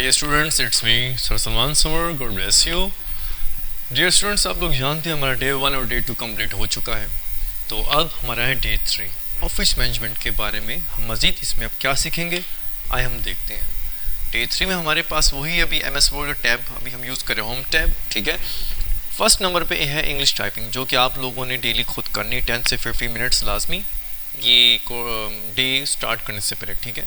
Dear students, it's me, Sir Salman Sumar. God bless you. Dear students, आप लोग जानते हैं हमारा डे 1 और डे 2 कंप्लीट हो चुका है। तो अब हमारा है डे 3 ऑफिस मैनेजमेंट के बारे में। हम मज़ीद इसमें अब क्या सीखेंगे आइए हम देखते हैं। डे 3 में हमारे पास वही अभी MS वर्ड का टैब अभी हम यूज़ कर रहे हैं, होम टैब। ठीक है, फर्स्ट नंबर पे है इंग्लिश टाइपिंग, जो कि आप लोगों ने डेली खुद करनी 10 से 15 मिनट्स लाजमी, ये डे स्टार्ट करने से पहले। ठीक है,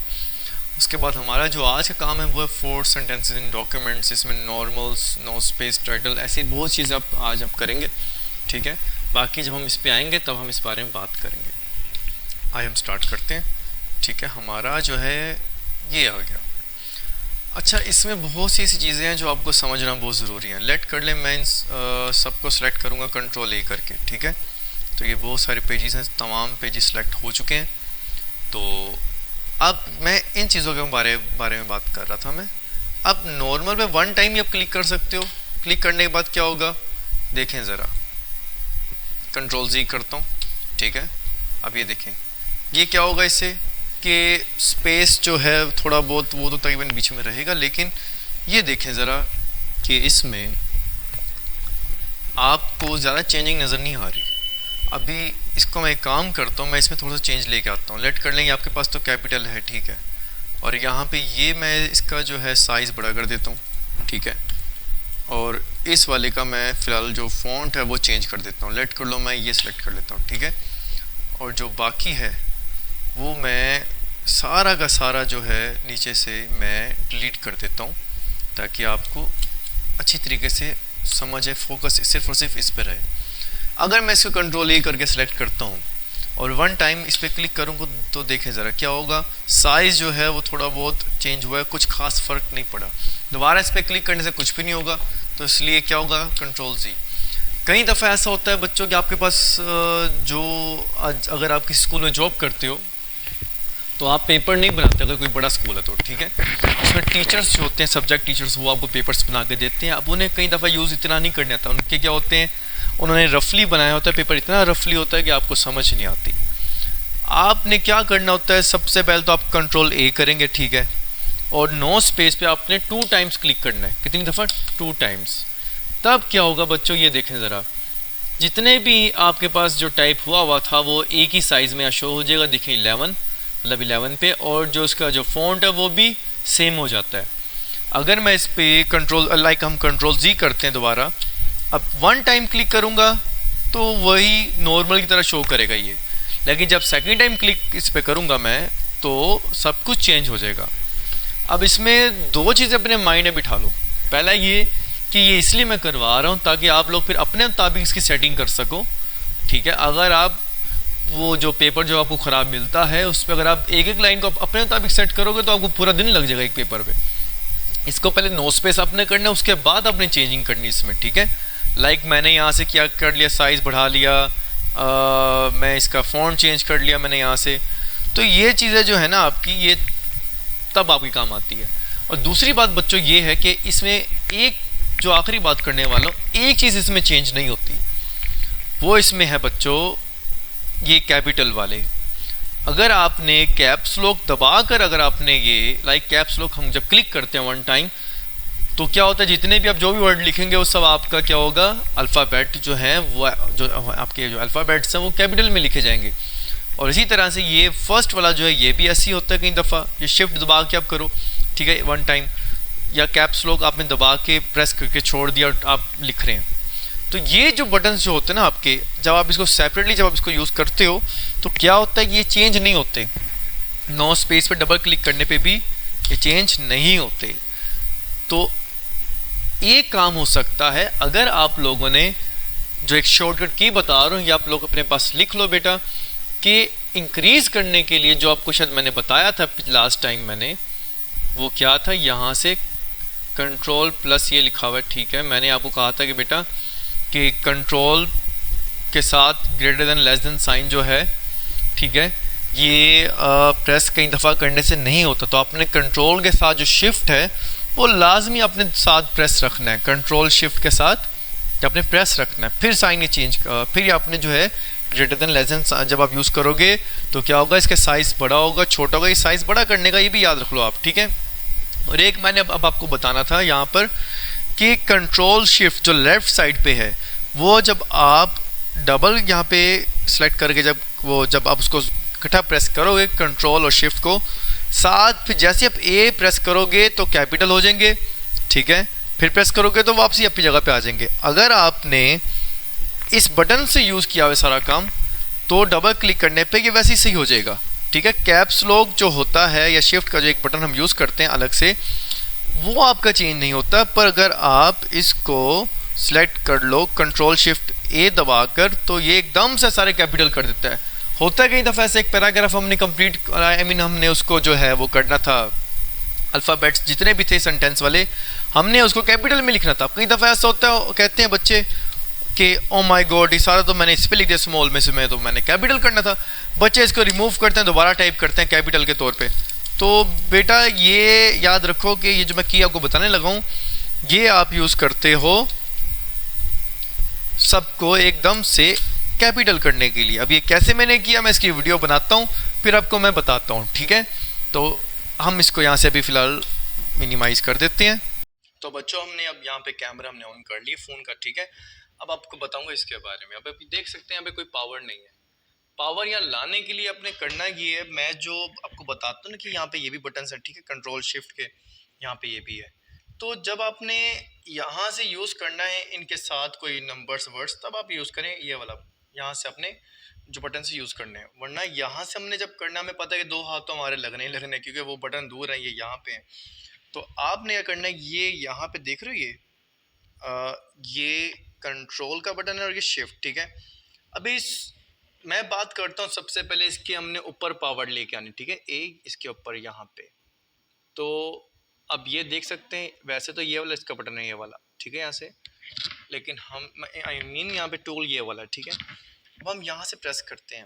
उसके बाद हमारा जो आज का काम है वो है 4 सेंटेंसेस इन डॉक्यूमेंट्स। इसमें नॉर्मल्स, नो स्पेस, टाइटल, ऐसी बहुत चीज़ें आज आप करेंगे। ठीक है, बाकी जब हम इस पे आएंगे तब हम इस बारे में बात करेंगे। आइए हम स्टार्ट करते हैं। ठीक है, हमारा जो है ये आ गया। अच्छा, इसमें बहुत सी ऐसी चीज़ें हैं जो आपको समझना बहुत ज़रूरी है। लेट कर ले, मैं सबको सिलेक्ट करूँगा कंट्रोल A करके। ठीक है, तो ये बहुत सारे पेजेस हैं, तमाम पेजेस सिलेक्ट हो चुके हैं। तो अब मैं इन चीज़ों के बारे में बात कर रहा था मैं। अब नॉर्मल पे 1 टाइम ही आप क्लिक कर सकते हो। क्लिक करने के बाद क्या होगा देखें ज़रा, कंट्रोल Z करता हूँ। ठीक है, अब ये देखें ये क्या होगा इससे कि स्पेस जो है थोड़ा बहुत वो तो तकरीबन बीच में रहेगा, लेकिन ये देखें ज़रा कि इसमें आपको ज़्यादा चेंजिंग नज़र नहीं आ रही। अभी इसको मैं एक काम करता हूँ, मैं इसमें थोड़ा सा चेंज लेके आता हूँ। लेट कर लेंगे, आपके पास तो कैपिटल है। ठीक है, और यहाँ पे ये मैं इसका जो है साइज़ बड़ा कर देता हूँ। ठीक है, और इस वाले का मैं फ़िलहाल जो फ़ॉन्ट है वो चेंज कर देता हूँ। लेट कर लो, मैं ये सिलेक्ट कर लेता हूँ। ठीक है, और जो बाकी है वो मैं सारा का सारा जो है नीचे से मैं डिलीट कर देता हूँ, ताकि आपको अच्छी तरीके से समझ है, फोकस सिर्फ और सिर्फ इस पर रहे। अगर मैं इसको कंट्रोल A करके सिलेक्ट करता हूँ और 1 टाइम इस पर क्लिक करूँगा तो देखें ज़रा क्या होगा, साइज़ जो है वो थोड़ा बहुत चेंज हुआ है, कुछ खास फ़र्क नहीं पड़ा। दोबारा इस पर क्लिक करने से कुछ भी नहीं होगा, तो इसलिए क्या होगा कंट्रोल Z। कई दफ़ा ऐसा होता है बच्चों कि आपके पास जो अगर आप किसी स्कूल में जॉब करते हो तो आप पेपर नहीं बनाते, अगर कोई बड़ा स्कूल है तो। ठीक है, उसमें टीचर्स जो होते हैं, सब्जेक्ट टीचर्स, वो आपको पेपर्स बना के देते हैं। अब उन्हें कई दफ़ा यूज़ इतना नहीं करने आता। उनके क्या होते हैं, उन्होंने रफली बनाया होता है, पेपर इतना रफली होता है कि आपको समझ नहीं आती। आपने क्या करना होता है, सबसे पहले तो आप कंट्रोल A करेंगे। ठीक है, और नो स्पेस पे आपने 2 टाइम्स क्लिक करना है। कितनी दफ़ा? 2 टाइम्स। तब क्या होगा बच्चों, ये देखें ज़रा, जितने भी आपके पास जो टाइप हुआ था वो एक ही साइज़ में शो हो जाएगा। देखिए 11, मतलब 11 पे, और जो उसका जो फ़ॉन्ट है वो भी सेम हो जाता है। अगर मैं इस पर हम कंट्रोल Z करते हैं दोबारा, अब 1 टाइम क्लिक करूँगा तो वही नॉर्मल की तरह शो करेगा ये, लेकिन जब सेकंड टाइम क्लिक इस पर करूँगा मैं तो सब कुछ चेंज हो जाएगा। अब इसमें 2 चीज़ें अपने माइंड में बिठा लो। पहला ये कि ये इसलिए मैं करवा रहा हूँ ताकि आप लोग फिर अपने मुताबिक इसकी सेटिंग कर सको। ठीक है, अगर आप वो जो पेपर जो आपको ख़राब मिलता है उस पर अगर आप एक एक लाइन को अपने मुताबिक सेट करोगे तो आपको पूरा दिन लग जाएगा एक पेपर पे। इसको पहले नो स्पेस आपने करना है, उसके बाद आपने चेंजिंग करनी इसमें। ठीक है, मैंने यहाँ से क्या कर लिया, साइज़ बढ़ा लिया, मैं इसका फ़ॉन्ट चेंज कर लिया मैंने यहाँ से। तो ये चीज़ें जो है ना आपकी, ये तब आपकी काम आती है। और दूसरी बात बच्चों ये है कि इसमें एक जो आखिरी बात करने वाला हूँ, एक चीज़ इसमें चेंज नहीं होती, वो इसमें है बच्चों ये कैपिटल वाले। अगर आपने कैप्स लॉक दबाकर अगर आपने ये कैप्स लॉक हम जब क्लिक करते हैं 1 टाइम, तो क्या होता है, जितने भी आप जो भी वर्ड लिखेंगे वो सब आपका क्या होगा, अल्फ़ाबेट जो है वो जो आपके जो अल्फ़ाबेट्स हैं वो कैपिटल में लिखे जाएंगे। और इसी तरह से ये फर्स्ट वाला जो है ये भी ऐसी होता है। कई दफ़ा ये शिफ्ट दबा के आप करो, ठीक है, 1 टाइम, या कैप्स लॉक आपने दबा के प्रेस करके छोड़ दिया और आप लिख रहे हैं, तो ये जो बटन जो होते हैं ना आपके, जब आप इसको सेपरेटली जब आप इसको यूज़ करते हो तो क्या होता है कि ये चेंज नहीं होते। नो स्पेस पर डबल क्लिक करने पे भी ये चेंज नहीं होते। तो एक काम हो सकता है, अगर आप लोगों ने जो एक शॉर्टकट की बता रहा हूँ ये आप लोग अपने पास लिख लो बेटा, कि इंक्रीज़ करने के लिए जो आपको शायद मैंने बताया था लास्ट टाइम मैंने, वो क्या था, यहाँ से कंट्रोल प्लस ये लिखा हुआ है। ठीक है, मैंने आपको कहा था कि बेटा कि कंट्रोल के साथ greater than less than sign जो है, ठीक है, ये प्रेस कई दफ़ा करने से नहीं होता। तो आपने कंट्रोल के साथ जो शिफ्ट है वो लाजमी अपने साथ प्रेस रखना है। कंट्रोल शिफ्ट के साथ आपने प्रेस रखना है, फिर साइन चेंज, फिर आपने जो है ग्रेटर देन लेस देन जब आप यूज़ करोगे तो क्या होगा, इसका साइज़ बड़ा होगा छोटा होगा। ये साइज़ बड़ा करने का ये भी याद रख लो आप। ठीक है, और एक मैंने अब आपको बताना था यहाँ पर कि कंट्रोल शिफ्ट जो लेफ़्ट साइड पे है, वो जब आप डबल यहाँ पे सेलेक्ट करके जब आप उसको इकट्ठा प्रेस करोगे कंट्रोल और शिफ्ट को साथ, फिर जैसे आप ए प्रेस करोगे तो कैपिटल हो जाएंगे, ठीक है, फिर प्रेस करोगे तो वापसी अपनी जगह पे आ जाएंगे। अगर आपने इस बटन से यूज़ किया हुआ सारा काम तो डबल क्लिक करने पे ये वैसे ही सही हो जाएगा, ठीक है। कैप्स लॉक जो होता है या शिफ्ट का जो एक बटन हम यूज़ करते हैं अलग से, वो आपका चेंज नहीं होता, पर अगर आप इसको सिलेक्ट कर लो कंट्रोल शिफ्ट ए दबाकर तो ये एकदम से सारे कैपिटल कर देता है। होता है कई दफ़ा ऐसे एक पैराग्राफ हमने कंप्लीट हमने उसको जो है वो करना था, अल्फ़ाबेट्स जितने भी थे सेंटेंस वाले हमने उसको कैपिटल में लिखना था। कई दफ़ा ऐसा होता है, कहते हैं बच्चे कि ओ माय गॉड ये सारा तो मैंने इस पे लिख दिया स्मॉल में से, मैं तो मैंने कैपिटल करना था। बच्चे इसको रिमूव करते हैं, दोबारा टाइप करते हैं कैपिटल के तौर पे। तो बेटा ये याद रखो कि ये जो मैं की आपको बताने लगा हूँ ये आप यूज़ करते हो सबको एकदम से कैपिटल करने के लिए। अब ये कैसे मैंने किया मैं इसकी वीडियो बनाता हूँ फिर आपको मैं बताता हूँ, ठीक है। तो हम इसको यहाँ से अभी फ़िलहाल मिनिमाइज़ कर देते हैं। तो बच्चों हमने अब यहाँ पे कैमरा हमने ऑन कर लिया फ़ोन का, ठीक है। अब आपको बताऊंगा इसके बारे में। अब आप देख सकते हैं यहाँ पे कोई पावर नहीं है। पावर यहाँ लाने के लिए आपने करना ये है, मैं जो आपको बताता हूँ ना कि यहाँ पे ये भी बटन है, ठीक है, कंट्रोल शिफ्ट के, यहाँ पे ये भी है। तो जब आपने यहाँ से यूज़ करना है इनके साथ कोई नंबर्स वर्ड्स, तब आप यूज़ करें ये वाला, यहाँ से अपने जो बटन से यूज़ करने हैं। वरना यहाँ से हमने जब करना, हमें पता है कि दो हाथ तो हमारे लगने ही लगने, क्योंकि वो बटन दूर है, ये यहाँ पे है। तो आपने क्या करना है, ये यहाँ पे देख रहे हो ये कंट्रोल का बटन है और ये शिफ्ट, ठीक है। अभी मैं बात करता हूँ सबसे पहले इसके हमने ऊपर पावर लेके आनी, ठीक है, ए इसके ऊपर यहाँ पे। तो अब ये देख सकते हैं वैसे तो ये वाला इसका बटन है, ये वाला, ठीक है, यहाँ से, लेकिन हम आई मीन यहाँ पे टूल ये वाला, ठीक है। अब हम यहाँ से प्रेस करते हैं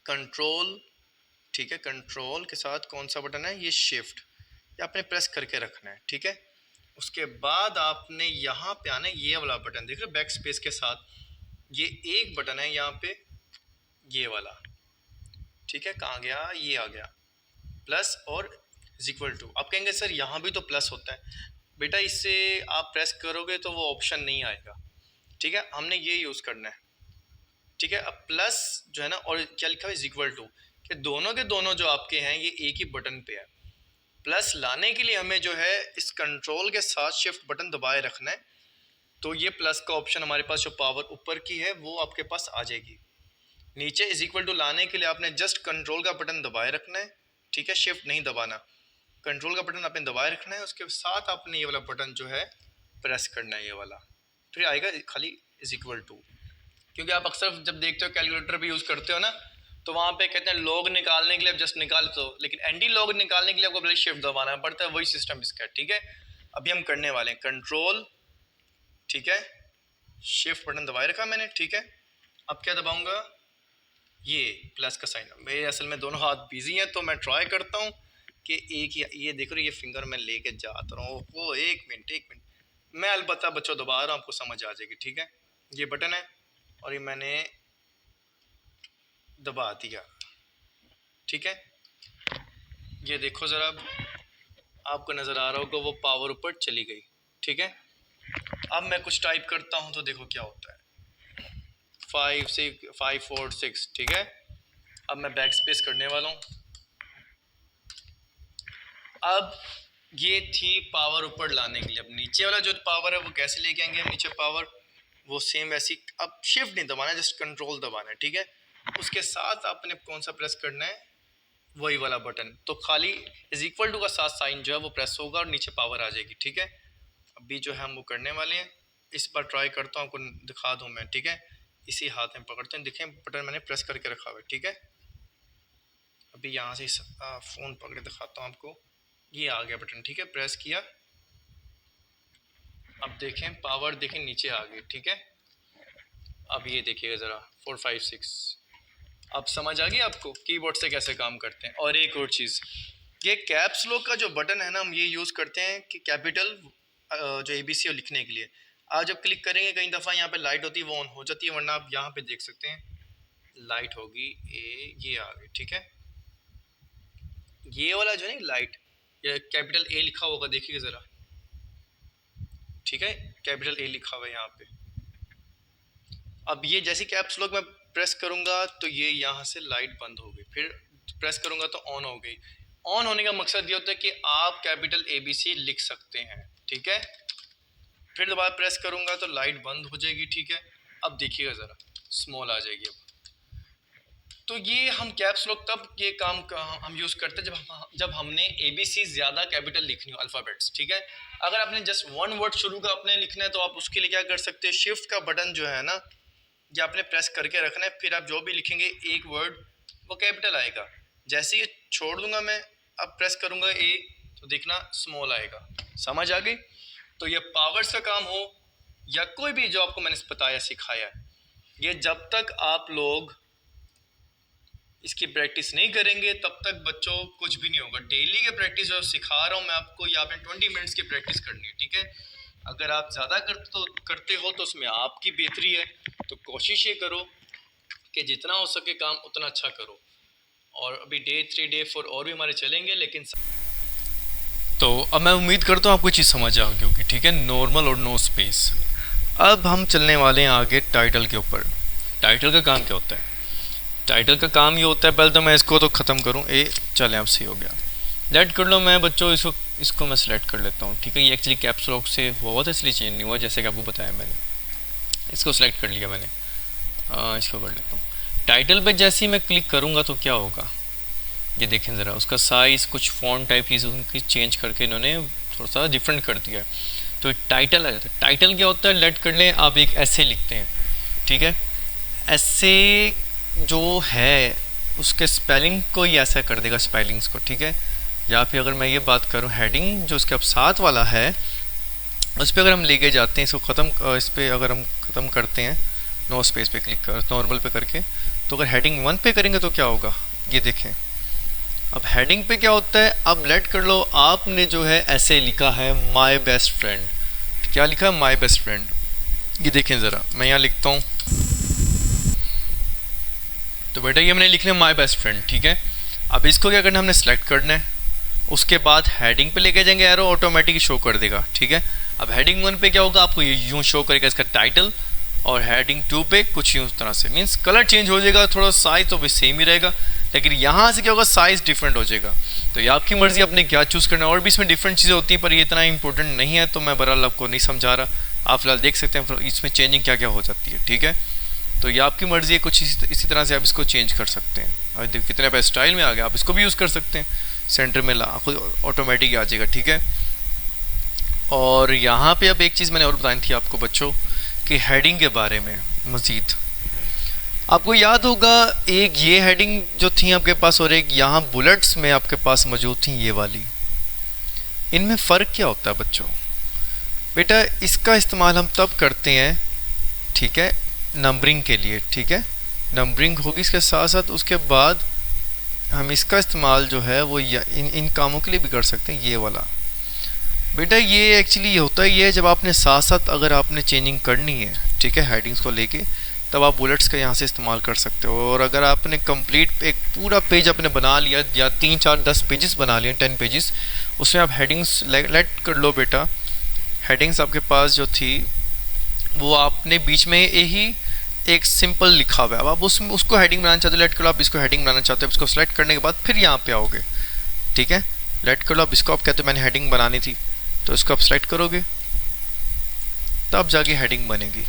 कंट्रोल, ठीक है, कंट्रोल के साथ कौन सा बटन है, ये शिफ्ट, ये आपने प्रेस करके रखना है, ठीक है। उसके बाद आपने यहाँ पे आना है, ये वाला बटन देख रहे हो बैक स्पेस के साथ, ये एक बटन है यहाँ पे, ये वाला, ठीक है। कहाँ गया, ये आ गया, प्लस और इज इक्वल टू। आप कहेंगे सर यहाँ भी तो प्लस होता है, बेटा इससे आप प्रेस करोगे तो वो ऑप्शन नहीं आएगा, ठीक है, हमने ये यूज़ करना है, ठीक है। अब प्लस जो है ना, और क्या लिखा है इज इक्वल टू, कि दोनों के दोनों जो आपके हैं ये एक ही बटन पे है। प्लस लाने के लिए हमें जो है इस कंट्रोल के साथ शिफ्ट बटन दबाए रखना है, तो ये प्लस का ऑप्शन हमारे पास जो पावर ऊपर की है वो आपके पास आ जाएगी। नीचे इज इक्वल टू लाने के लिए आपने जस्ट कंट्रोल का बटन दबाए रखना है, ठीक है, शिफ्ट नहीं दबाना, कंट्रोल का बटन आपने दबाए रखना है, उसके साथ आपने ये वाला बटन जो है प्रेस करना है, ये वाला, फिर आएगा खाली इज इक्वल टू। क्योंकि आप अक्सर जब देखते हो कैलकुलेटर भी यूज़ करते हो ना, तो वहाँ पे कहते हैं लॉग निकालने के लिए आप जस्ट निकाल दो, लेकिन एंटी लॉग निकालने के लिए आपको पहले शिफ्ट दबाना पड़ता है, वही सिस्टम इसका है, ठीक है। अभी हम करने वाले हैं कंट्रोल, ठीक है, शिफ्ट बटन दबाए रखा मैंने, ठीक है। अब क्या दबाऊंगा, ये प्लस का साइन, मेरे असल में दोनों हाथ बिजी हैं, तो मैं ट्राई करता हूँ कि एक ये देख रहे हो, ये फिंगर मैं लेके जाता रहा हूँ, वो एक मिनट मैं अलबत्ता बच्चों दबा रहा हूँ, आपको समझ आ जाएगी, ठीक है। ये बटन है और ये मैंने दबा दिया, ठीक है। ये देखो ज़रा, आपको नज़र आ रहा होगा वो पावर ऊपर चली गई, ठीक है। अब मैं कुछ टाइप करता हूँ तो देखो क्या होता है, 5 4 6, ठीक है। अब मैं बैक स्पेस करने वाला हूँ। अब ये थी पावर ऊपर लाने के लिए। अब नीचे वाला जो पावर है वो कैसे लेके आएंगे हम नीचे पावर, वो सेम वैसी, अब शिफ्ट नहीं दबाना, जस्ट कंट्रोल दबाना है, ठीक है। उसके साथ आपने कौन सा प्रेस करना है, वही वाला बटन, तो खाली इज इक्वल टू का साथ साइन जो है वो प्रेस होगा और नीचे पावर आ जाएगी, ठीक है। अभी जो है हम वो करने वाले हैं, इस बार ट्राई करता हूँ, आपको दिखा दूँ मैं, ठीक है। इसी हाथ में पकड़ते हैं, देखें बटन मैंने प्रेस करके रखा हुआ है, ठीक है। अभी यहाँ से फ़ोन पकड़े दिखाता हूँ आपको, ये आ गया बटन, ठीक है, प्रेस किया। अब देखें पावर, देखें नीचे आ गई, ठीक है। अब ये देखिएगा ज़रा 4 5 6, अब समझ आ गई आपको कीबोर्ड से कैसे काम करते हैं। और एक और चीज़, ये कैप्स लॉक का जो बटन है ना, हम ये यूज़ करते हैं कि कैपिटल जो ABC लिखने के लिए। आप जब क्लिक करेंगे कई दफ़ा यहाँ पे लाइट होती है वो ऑन हो जाती है, वरना आप यहाँ पे देख सकते हैं लाइट होगी, ये आ गई, ठीक है। ये वाला जो है लाइट, ये कैपिटल ए लिखा होगा, देखिए ज़रा, ठीक है, कैपिटल ए लिखा हुआ है यहाँ पे। अब ये जैसे कैप्स लॉक मैं प्रेस करूँगा तो ये यहाँ से लाइट बंद हो गई, फिर प्रेस करूँगा तो ऑन हो गई। ऑन होने का मकसद ये होता है कि आप कैपिटल ABC लिख सकते हैं, ठीक है। फिर दोबारा प्रेस करूँगा तो लाइट बंद हो जाएगी, ठीक है। अब देखिएगा ज़रा, स्मॉल आ जाएगी अब। तो ये हम कैप्स लॉक तब ये काम हम यूज़ करते हैं जब हमने ABC ज़्यादा कैपिटल लिखनी हो, अल्फ़ाबेट्स, ठीक है। अगर आपने जस्ट वन वर्ड शुरू का अपने लिखना है तो आप उसके लिए क्या कर सकते हैं, शिफ्ट का बटन जो है ना, ये आपने प्रेस करके रखना है, फिर आप जो भी लिखेंगे एक वर्ड वो कैपिटल आएगा। जैसे ये छोड़ दूंगा मैं, अब प्रेस करूंगा ए तो देखना स्मॉल आएगा। समझ आ गई? तो ये पावर्स का काम हो या कोई भी जो आपको मैंने बताया सिखाया, ये जब तक आप लोग इसकी प्रैक्टिस नहीं करेंगे तब तक बच्चों कुछ भी नहीं होगा। डेली के प्रैक्टिस जो सिखा रहा हूँ मैं आपको, यहाँ पे 20 मिनट्स की प्रैक्टिस करनी है, ठीक है। अगर आप ज़्यादा करते हो तो उसमें आपकी बेहतरी है। तो कोशिश ये करो कि जितना हो सके काम उतना अच्छा करो। और अभी डे 3 डे 4 और भी हमारे चलेंगे, लेकिन तो अब मैं उम्मीद करता हूँ आपको चीज़ समझ आ गई होगी, ठीक है। नॉर्मल और नो स्पेस। अब हम चलने वाले हैं आगे टाइटल के ऊपर। टाइटल का काम क्या होता है? टाइटल का काम ये होता है, पहले तो मैं इसको तो ख़त्म करूँ, ए चले अब सही हो गया। लेट कर लो मैं बच्चों, इसको मैं सेलेक्ट कर लेता हूँ, ठीक है। ये एक्चुअली कैप्स लॉक से हुआ था इसलिए चेंज नहीं हुआ, जैसे कि आपको बताया मैंने। इसको सेलेक्ट कर लिया मैंने, इसको कर लेता हूँ। टाइटल पे जैसे ही मैं क्लिक करूँगा तो क्या होगा, ये देखें ज़रा, उसका साइज़ कुछ फॉन्ट टाइप चीज़ उनकी चेंज करके इन्होंने थोड़ा सा डिफरेंट कर दिया है। तो टाइटल आ जाता है। टाइटल क्या होता है, लेट कर लें आप एक ऐसे लिखते हैं, ठीक है। ऐसे जो है उसके स्पेलिंग को ही ऐसा कर देगा, स्पेलिंग्स को, ठीक है। या फिर अगर मैं ये बात करूँ हेडिंग जो उसके अब साथ वाला है, उस पर अगर हम लेके जाते हैं इसको ख़त्म, इस पर अगर हम ख़त्म करते हैं नो स्पेस पे क्लिक कर, नॉर्मल पे करके, तो अगर हेडिंग 1 पे करेंगे तो क्या होगा, ये देखें। अब हेडिंग पे क्या होता है, अब लेट कर लो आपने जो है ऐसे लिखा है माई बेस्ट फ्रेंड। क्या लिखा है, माई बेस्ट फ्रेंड। ये देखें ज़रा, मैं यहाँ लिखता हूँ, तो बेटा ये मैंने लिख लिया माई बेस्ट फ्रेंड, ठीक है। अब इसको क्या करना है, हमने सेलेक्ट करना है, उसके बाद हेडिंग पे लेके जाएंगे, एरो ऑटोमेटिक शो कर देगा, ठीक है। अब हेडिंग 1 पे क्या होगा, आपको ये यूँ शो करेगा इसका टाइटल, और हेडिंग 2 पे कुछ यूँ तरह से, मीन्स कलर चेंज हो जाएगा, थोड़ा साइज तो भी सेम ही रहेगा, लेकिन यहाँ से क्या होगा, साइज डिफरेंट हो जाएगा। तो ये आपकी मर्जी, आपने क्या चूज़ करना है। और भी इसमें डिफरेंट चीज़ें होती हैं, पर ये इतना इंपॉर्टेंट नहीं है, तो मैं बहरहाल आपको नहीं समझा रहा। आप फिलहाल देख सकते हैं इसमें चेंजिंग क्या क्या हो जाती है, ठीक है। तो ये आपकी मर्जी है, कुछ इसी तरह से आप इसको चेंज कर सकते हैं। और देखिए कितने पे स्टाइल में आ गया, आप इसको भी यूज़ कर सकते हैं, सेंटर में ला खुद ऑटोमेटिक आ जाएगा, ठीक है। और यहाँ पे अब एक चीज़ मैंने और बताई थी आपको बच्चों कि हेडिंग के बारे में मज़ीद, आपको याद होगा एक ये हेडिंग जो थी आपके पास और एक यहाँ बुलेट्स में आपके पास मौजूद थी ये वाली, इनमें फ़र्क क्या होता है बच्चों? बेटा इसका इस्तेमाल हम तब करते हैं, ठीक है, नंबरिंग के लिए, ठीक है। नंबरिंग होगी इसके साथ साथ, उसके बाद हम इसका इस्तेमाल जो है वो इन कामों के लिए भी कर सकते हैं। ये वाला बेटा ये एक्चुअली ये होता है, ये जब आपने साथ साथ अगर आपने चेंजिंग करनी है, ठीक है, हेडिंग्स को लेके, तब आप बुलेट्स का यहाँ से इस्तेमाल कर सकते हो। और अगर आपने कंप्लीट एक पूरा पेज आपने बना लिया, या 3 4 10 पेजेस बना लिए, 10 पेजेस, उसमें आप हेडिंग्स लेट कर लो बेटा। हेडिंग्स आपके पास जो थी वो आपने बीच में यही एक सिंपल लिखा हुआ है, अब आप उसको हेडिंग बनाना चाहते हो, लेट कर लो आप इसको हेडिंग बनाना चाहते हो, इसको सेलेक्ट करने के बाद फिर यहाँ पे आओगे, ठीक है। लेट कर लो आप इसको, आप कहते हो मैंने हेडिंग बनानी थी, तो इसको आप सेलेक्ट करोगे तब जाके हेडिंग बनेगी।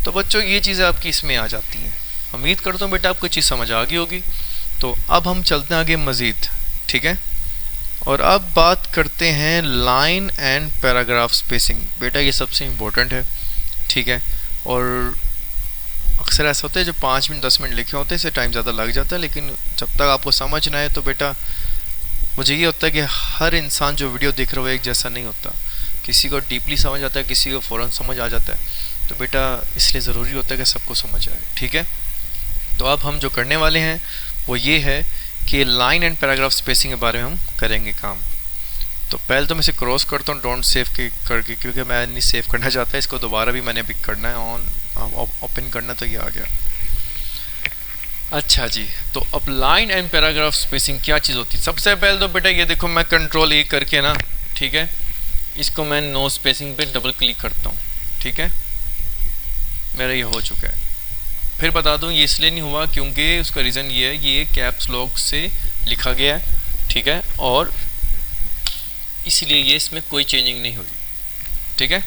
तो बच्चों ये चीज़ें आपकी इसमें आ जाती हैं। उम्मीद करता हूँ बेटा आपको चीज़ समझ आ गई होगी। तो अब हम चलते हैं आगे मज़ीद, ठीक है। और अब बात करते हैं लाइन एंड पैराग्राफ स्पेसिंग। बेटा ये सबसे इम्पोर्टेंट है, ठीक है। और अक्सर ऐसा होता है जो 5 मिनट 10 मिनट लिखे होते हैं इससे टाइम ज़्यादा लग जाता है, लेकिन जब तक आपको समझ ना आए तो बेटा मुझे ये होता है कि हर इंसान जो वीडियो देख रहा हो एक जैसा नहीं होता, किसी को डीपली समझ आता है, किसी को फ़ौरन समझ आ जाता है। तो बेटा इसलिए ज़रूरी होता है कि सबको समझ आए, ठीक है। तो अब हम जो करने वाले हैं वो ये है कि लाइन एंड पैराग्राफ स्पेसिंग के बारे में हम करेंगे काम। तो पहले तो मैं इसे क्रॉस करता हूँ डोंट सेव के करके, क्योंकि मैं नहीं सेव करना चाहता, इसको दोबारा भी मैंने पिक करना है, ऑन ओपन करना, तो ये आ गया। अच्छा जी, तो अब लाइन एंड पैराग्राफ स्पेसिंग क्या चीज़ होती है? सबसे पहले तो बेटा ये देखो, मैं कंट्रोल ए करके ना, ठीक है, इसको मैं नो स्पेसिंग पे डबल क्लिक करता हूँ, ठीक है, मेरा ये हो चुका है। फिर बता दूँ ये इसलिए नहीं हुआ क्योंकि उसका रीज़न ये है, ये कैप्स लॉक से लिखा गया है, ठीक है, और इसीलिए ये इसमें कोई चेंजिंग नहीं हुई, ठीक है,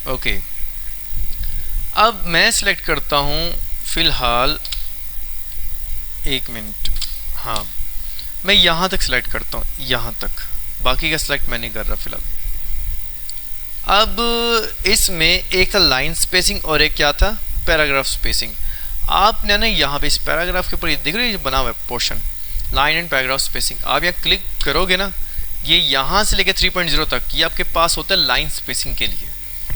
ओके। अब मैं सिलेक्ट करता हूँ फ़िलहाल, एक मिनट, हाँ, मैं यहाँ तक सिलेक्ट करता हूँ, यहाँ तक, बाकी का सिलेक्ट मैं नहीं कर रहा फ़िलहाल। अब इसमें एक था लाइन स्पेसिंग और एक क्या था, पैराग्राफ स्पेसिंग। आपने ना यहाँ पे इस पैराग्राफ के ऊपर ये दिख रही है बना हुआ है portion, line and paragraph spacing, आप यहाँ क्लिक करोगे ना, ये यहाँ से लेके 3.0 तक ये आपके पास होता है लाइन स्पेसिंग के लिए,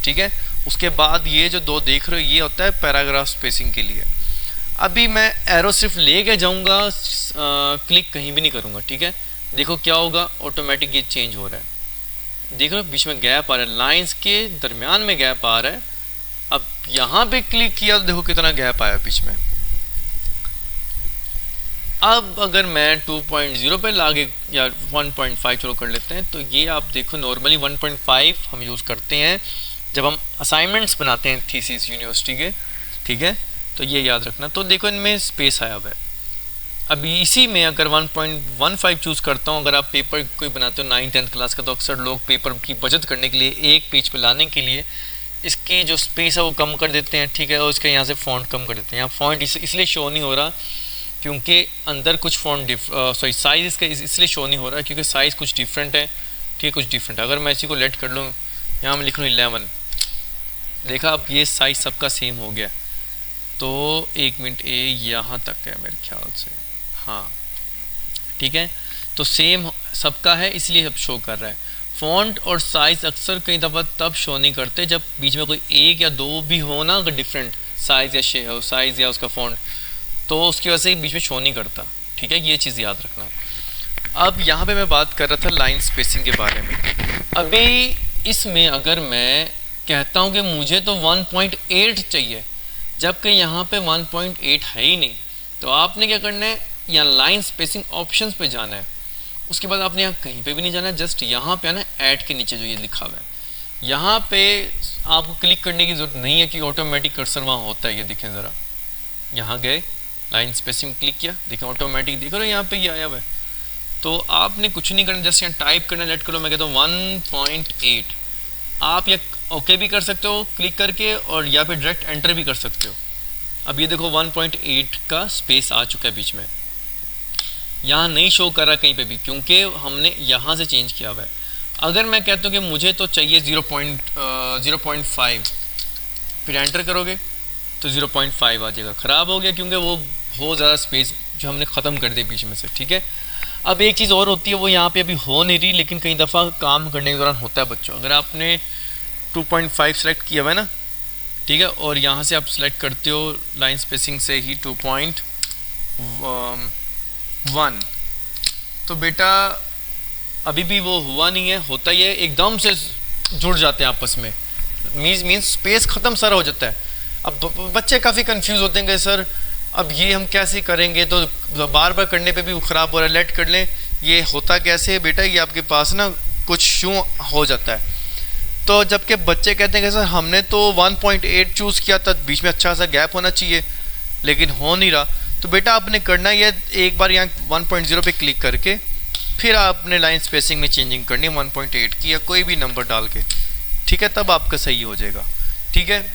ठीक है। उसके बाद ये जो दो देख रहे हो ये होता है पैराग्राफ स्पेसिंग के लिए। अभी मैं एरो सिर्फ लेके जाऊँगा, क्लिक कहीं भी नहीं करूँगा, ठीक है। देखो क्या होगा, ऑटोमेटिक ये चेंज हो रहा है, देख रहे हो बीच में गैप आ रहा है, लाइंस के दरमियान में गैप आ रहा है। अब यहाँ पे क्लिक किया तो देखो कितना गैप आया बीच में। अब अगर मैं 2.0 पे लागे या 1.5 चलो कर लेते हैं, तो ये आप देखो नॉर्मली 1.5 हम यूज़ करते हैं जब हम असाइनमेंट्स बनाते हैं थीसिस यूनिवर्सिटी के, ठीक है, तो ये याद रखना। तो देखो इनमें स्पेस आया हुआ है। अभी इसी में अगर 1.15 चूज़ करता हूँ, अगर आप पेपर कोई बनाते हो 9th-10th क्लास का, तो अक्सर लोग पेपर की बचत करने के लिए एक पेज पे लाने के लिए इसकी जो स्पेस है वो कम कर देते हैं, ठीक है, और इसके यहाँ से फ़ॉन्ट कम कर देते हैं। यहाँ फ़ॉन्ट इसलिए शो नहीं हो रहा क्योंकि अंदर कुछ फ़ॉन्ट सॉरी साइज़ इसका इसलिए शो नहीं हो रहा क्योंकि साइज़ कुछ डिफरेंट है, ठीक है, कुछ डिफरेंट है। अगर मैं इसी को लेट कर लूँ, यहाँ मैं लिख लूँ 11, देखा अब ये साइज़ सबका सेम हो गया। तो 1 मिनट, ए यहाँ तक है मेरे ख्याल से, हाँ ठीक है, तो सेम सबका है इसलिए अब शो कर रहा है। फ़ॉन्ट और साइज़ अक्सर कई दफ़ा तब शो नहीं करते जब बीच में कोई एक या दो भी हो ना, अगर डिफरेंट साइज़ या साइज़ या उसका फ़ॉन्ट, तो उसकी वजह से बीच में शो नहीं करता, ठीक है, ये चीज़ याद रखना। अब यहाँ पे मैं बात कर रहा था लाइन स्पेसिंग के बारे में। अभी इसमें अगर मैं कहता हूँ कि मुझे तो 1.8 चाहिए, जबकि यहाँ पे 1.8 है ही नहीं, तो आपने क्या करना है, यहाँ लाइन स्पेसिंग ऑप्शंस पे जाना है। उसके बाद आपने यहाँ कहीं पे भी नहीं जाना है, जस्ट यहाँ पे आना है, ऐड के नीचे जो ये लिखा हुआ है यहाँ पे आपको क्लिक करने की ज़रूरत नहीं है कि ऑटोमेटिक कर्सर वहाँ होता है। ये देखें ज़रा, यहाँ गए, लाइन स्पेसिंग क्लिक किया, देखें ऑटोमेटिक दिख रहा है यहाँ पे ये आया हुआ है। तो आपने कुछ नहीं करना, जस्ट यहाँ टाइप करना, लेट करो, मैं कहता हूँ 1.8। आप या ओके भी कर सकते हो क्लिक करके, और या फिर डायरेक्ट एंटर भी कर सकते हो। अब ये देखो 1.8 का स्पेस आ चुका है बीच में, यहाँ नहीं शो कर रहा कहीं पे भी क्योंकि हमने यहाँ से चेंज किया हुआ है। अगर मैं कहता हूँ कि मुझे तो चाहिए 0.5, फिर एंटर करोगे तो 0.5 आ जाएगा, ख़राब हो गया क्योंकि वो बहुत ज़्यादा स्पेस जो हमने ख़त्म कर दी बीच में से, ठीक है। अब एक चीज़ और होती है, वो यहाँ पे अभी हो नहीं रही, लेकिन कई दफ़ा काम करने के दौरान होता है बच्चों। अगर आपने 2.5 सेलेक्ट किया हुआ है ना, ठीक है, और यहाँ से आप सेलेक्ट करते हो लाइन स्पेसिंग से ही 2.1, तो बेटा अभी भी वो हुआ नहीं है। होता ही है, एकदम से जुड़ जाते हैं आपस में, मीन्स स्पेस ख़त्म सारा हो जाता है। अब बच्चे काफ़ी कंफ्यूज होते हैं कि सर अब ये हम कैसे करेंगे, तो बार बार करने पे भी वो ख़राब हो रहा है, लेट कर लें। ये होता कैसे है बेटा, ये आपके पास ना कुछ यूँ हो जाता है। तो जबकि बच्चे कहते हैं कि सर हमने तो 1.8 चूज़ किया था, बीच में अच्छा सा गैप होना चाहिए, लेकिन हो नहीं रहा। तो बेटा आपने करना ये, एक बार यहाँ 1.0 पे क्लिक करके फिर आपने लाइन स्पेसिंग में चेंजिंग करनी है 1.8 की, या कोई भी नंबर डाल के, ठीक है, तब आपका सही हो जाएगा, ठीक है।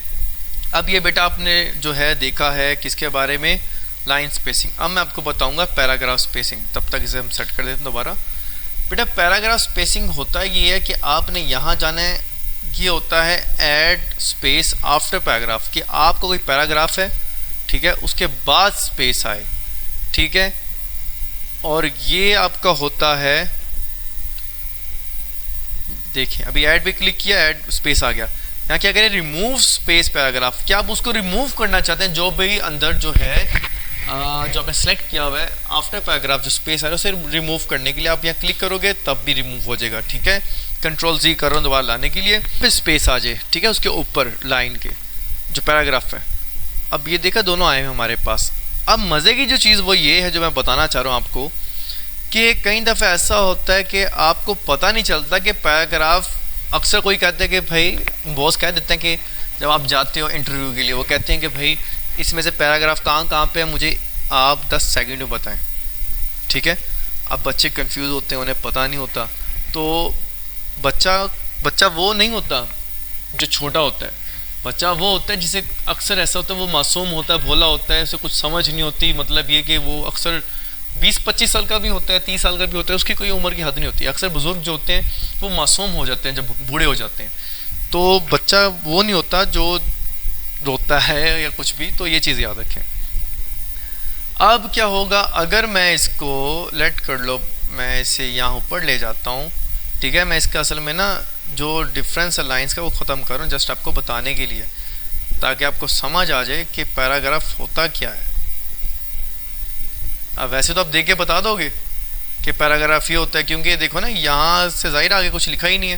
अब ये बेटा आपने जो है देखा है किसके बारे में, लाइन स्पेसिंग। अब मैं आपको बताऊंगा पैराग्राफ स्पेसिंग, तब तक इसे हम सेट कर देते हैं दोबारा। बेटा पैराग्राफ स्पेसिंग होता है ये है कि आपने यहाँ जाना है, ये होता है ऐड स्पेस आफ्टर पैराग्राफ, कि आपका कोई पैराग्राफ है, ठीक है, उसके बाद स्पेस आए, ठीक है, और ये आपका होता है, देखिए अभी ऐड पे क्लिक किया, ऐड स्पेस आ गया। यहाँ क्या करें, रिमूव स्पेस पैराग्राफ, क्या आप उसको रिमूव करना चाहते हैं, जो भी अंदर जो है जो आपने सेलेक्ट किया हुआ है आफ्टर पैराग्राफ जो स्पेस आ रहा है उसे रिमूव करने के लिए आप यहाँ क्लिक करोगे तब भी रिमूव हो जाएगा, ठीक है। कंट्रोल Z कर रहा हूँ दोबारा लाने के लिए, फिर स्पेस आ जाए, ठीक है, उसके ऊपर लाइन के जो पैराग्राफ है। अब ये देखा दोनों आए हैं हमारे पास। अब मज़े की जो चीज़ वो ये है जो मैं बताना चाह रहा हूँ आपको, कि कई दफ़ा ऐसा होता है कि आपको पता नहीं चलता कि पैराग्राफ, अक्सर कोई कहते हैं कि भाई, बॉस कह देते हैं कि जब आप जाते हो इंटरव्यू के लिए, वो कहते हैं कि भाई इसमें से पैराग्राफ कहाँ कहाँ पे है, मुझे आप 10 सेकंड में बताएं। ठीक है, अब बच्चे कंफ्यूज होते हैं, उन्हें पता नहीं होता। तो बच्चा वो नहीं होता जो छोटा होता है, बच्चा वो होता है जिसे अक्सर ऐसा होता है, वो मासूम होता है, भोला होता है, उसे कुछ समझ नहीं होती। मतलब ये कि वो अक्सर 20-25 साल का भी होता है, 30 साल का भी होता है, उसकी कोई उम्र की हद नहीं होती। अक्सर बुजुर्ग जो होते हैं वो मासूम हो जाते हैं जब बूढ़े हो जाते हैं। तो बच्चा वो नहीं होता जो रोता है या कुछ भी। तो ये चीज़ याद रखें। अब क्या होगा अगर मैं इसको लेट कर लो, मैं इसे यहाँ ऊपर ले जाता हूँ। ठीक है, मैं इसका असल में ना जो डिफरेंस है लाइंस का वो ख़त्म करूँ जस्ट आपको बताने के लिए, ताकि आपको समझ आ जाए कि पैराग्राफ होता क्या है। अब वैसे तो आप देख के बता दोगे कि पैराग्राफ ये होता है, क्योंकि देखो ना यहाँ से ज़ाहिर आगे कुछ लिखा ही नहीं है।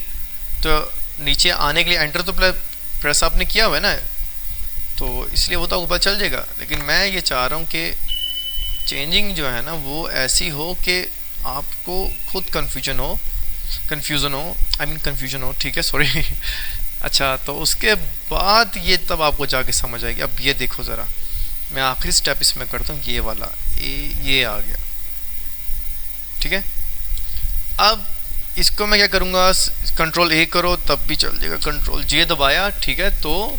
तो नीचे आने के लिए एंटर तो प्रेस आपने किया हुआ है ना, तो इसलिए वो तो ऊपर चल जाएगा। लेकिन मैं ये चाह रहा हूँ कि चेंजिंग जो है ना वो ऐसी हो कि आपको खुद कन्फ्यूजन हो, कन्फ्यूजन हो। ठीक है, सॉरी। अच्छा, तो उसके बाद ये तब आपको जाके समझ आएगी। अब ये देखो ज़रा, मैं आखिरी स्टेप इसमें करता हूँ, ये वाला, ये आ गया। ठीक है, अब इसको मैं क्या करूँगा, कंट्रोल ए करो तब भी चल जाएगा, कंट्रोल जे दबाया। ठीक है, तो